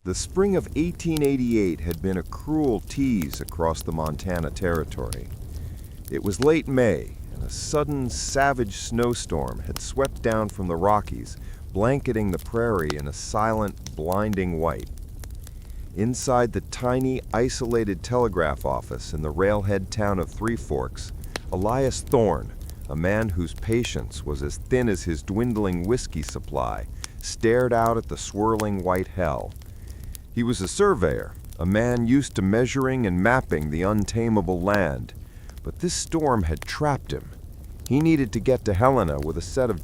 The spring of 1888 had been a cruel tease across the Montana Territory. It was late May, and a sudden, savage snowstorm had swept down from the Rockies, blanketing the prairie in a silent, blinding white. Inside the tiny, isolated telegraph office in the railhead town of Three Forks, Elias Thorne, a man whose patience was as thin as his dwindling whiskey supply, stared out at the swirling white hell. He was a surveyor, a man used to measuring and mapping the untamable land, but this storm had trapped him. He needed to get to Helena with a set of